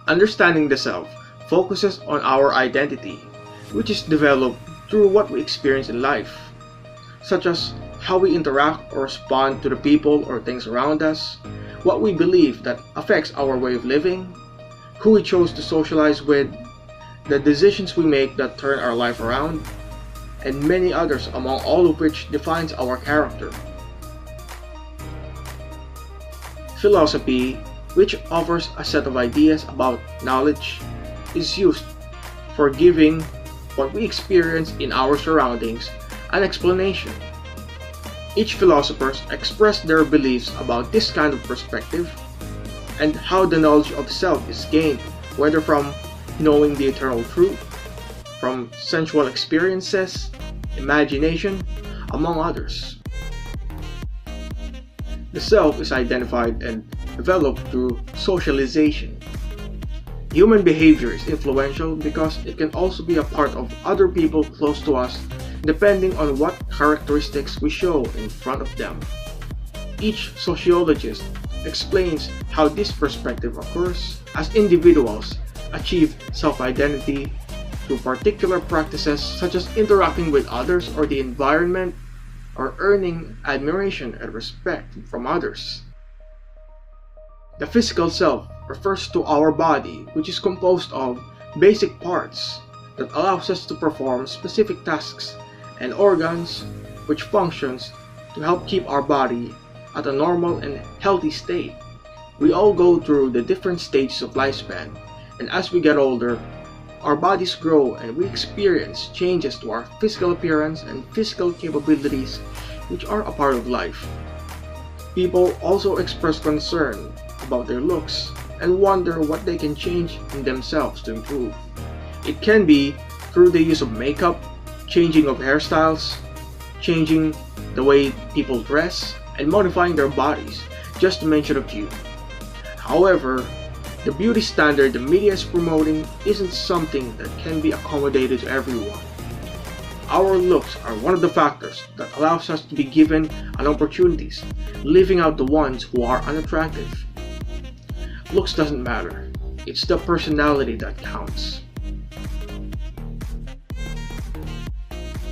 Understanding the self focuses on our identity, which is developed through what we experience in life, such as how we interact or respond to the people or things around us, what we believe that affects our way of living, who we chose to socialize with, the decisions we make that turn our life around, and many others, among all of which defines our character. Philosophy, which offers a set of ideas about knowledge, is used for giving what we experience in our surroundings an explanation. Each philosopher expressed their beliefs about this kind of perspective and how the knowledge of self is gained, whether from knowing the eternal truth, from sensual experiences, imagination, among others. The self is identified and developed through socialization. Human behavior is influential because it can also be a part of other people close to us depending on what characteristics we show in front of them. Each sociologist explains how this perspective occurs as individuals achieve self-identity through particular practices such as interacting with others or the environment, or earning admiration and respect from others. The physical self refers to our body, which is composed of basic parts that allows us to perform specific tasks, and organs which functions to help keep our body at a normal and healthy state. We all go through the different stages of lifespan, and as we get older, our bodies grow and we experience changes to our physical appearance and physical capabilities, which are a part of life. People also express concern about their looks and wonder what they can change in themselves to improve. It can be through the use of makeup, changing of hairstyles, changing the way people dress, and modifying their bodies, just to mention a few. However, the beauty standard the media is promoting isn't something that can be accommodated to everyone. Our looks are one of the factors that allows us to be given an opportunities, leaving out the ones who are unattractive. Looks doesn't matter, it's the personality that counts.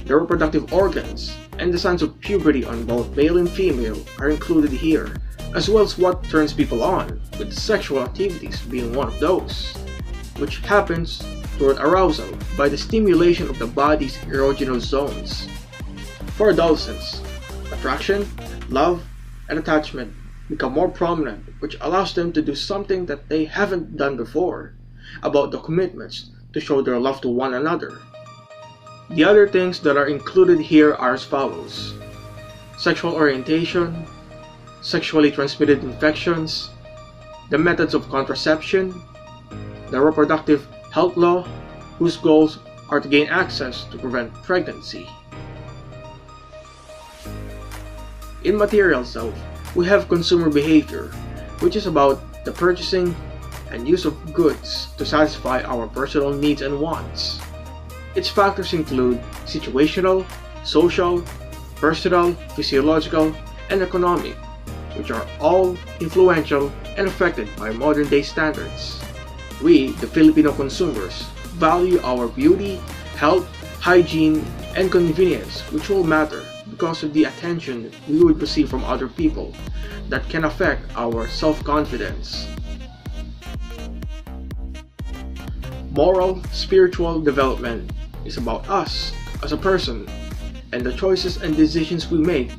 The reproductive organs and the signs of puberty on both male and female are included here, as well as what turns people on, with sexual activities being one of those, which happens through an arousal by the stimulation of the body's erogenous zones. For adolescents, attraction, love, and attachment become more prominent, which allows them to do something that they haven't done before, about the commitments to show their love to one another. The other things that are included here are as follows: sexual orientation, sexually transmitted infections, the methods of contraception, the reproductive health law, whose goals are to gain access to prevent pregnancy. In material self, we have consumer behavior, which is about the purchasing and use of goods to satisfy our personal needs and wants. Its factors include situational, social, personal, physiological, and economic, which are all influential and affected by modern-day standards. We, the Filipino consumers, value our beauty, health, hygiene, and convenience, which will matter because of the attention we would receive from other people that can affect our self-confidence. Moral, spiritual development is about us as a person and the choices and decisions we make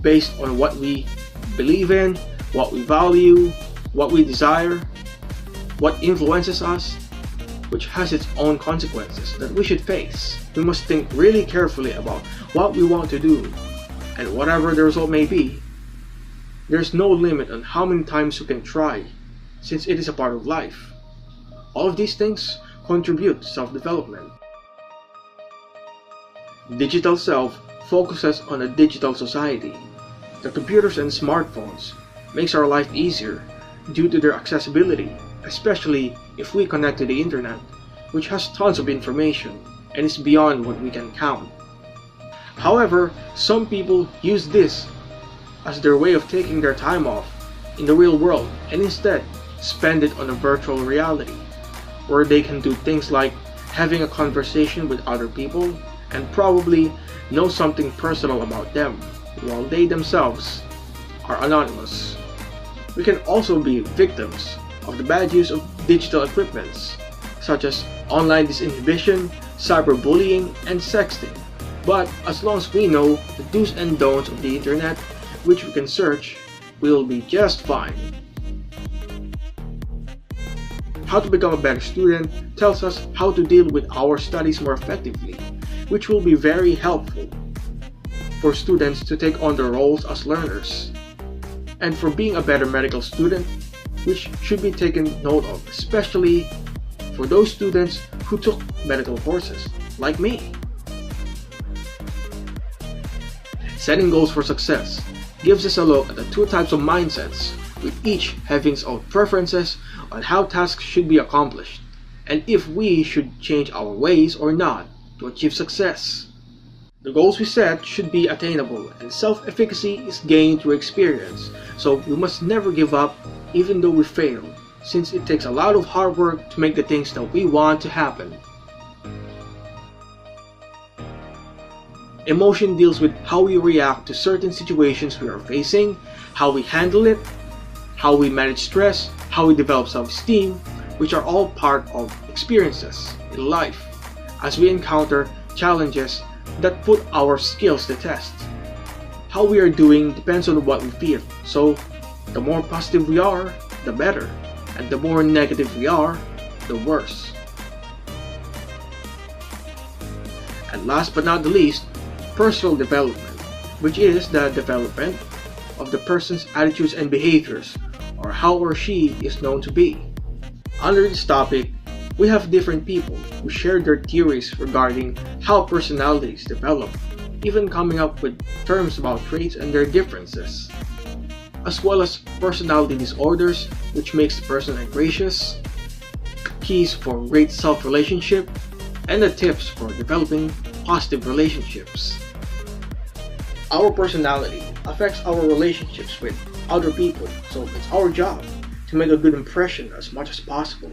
based on what we believe in, what we value, what we desire, what influences us, which has its own consequences that we should face. We must think really carefully about what we want to do, and whatever the result may be, there's no limit on how many times we can try, since it is a part of life. All of these things contribute to self-development. Digital self focuses on a digital society. The computers and smartphones makes our life easier due to their accessibility, especially if we connect to the internet, which has tons of information and is beyond what we can count. However, some people use this as their way of taking their time off in the real world and instead spend it on a virtual reality, where they can do things like having a conversation with other people and probably know something personal about them, while they themselves are anonymous. We can also be victims of the bad use of digital equipments, such as online disinhibition, cyberbullying, and sexting. But as long as we know the do's and don'ts of the internet, which we can search, we will be just fine. How to Become a Better Student tells us how to deal with our studies more effectively, which will be very helpful for students to take on their roles as learners, and for being a better medical student, which should be taken note of, especially for those students who took medical courses, like me. Setting goals for success gives us a look at the two types of mindsets, with each having its own preferences on how tasks should be accomplished, and if we should change our ways or not to achieve success. The goals we set should be attainable, and self-efficacy is gained through experience, so we must never give up even though we fail, since it takes a lot of hard work to make the things that we want to happen. Emotion deals with how we react to certain situations we are facing, how we handle it, how we manage stress, how we develop self-esteem, which are all part of experiences in life as we encounter challenges that put our skills to test. How we are doing depends on what we feel, so the more positive we are, the better, and the more negative we are, the worse. And last but not the least, personal development, which is the development of the person's attitudes and behaviors, or how or she is known to be. Under this topic, we have different people who share their theories regarding how personalities develop, even coming up with terms about traits and their differences, as well as personality disorders, which makes the person anxious, keys for great self-relationship, and the tips for developing positive relationships. Our personality affects our relationships with other people, so it's our job to make a good impression as much as possible.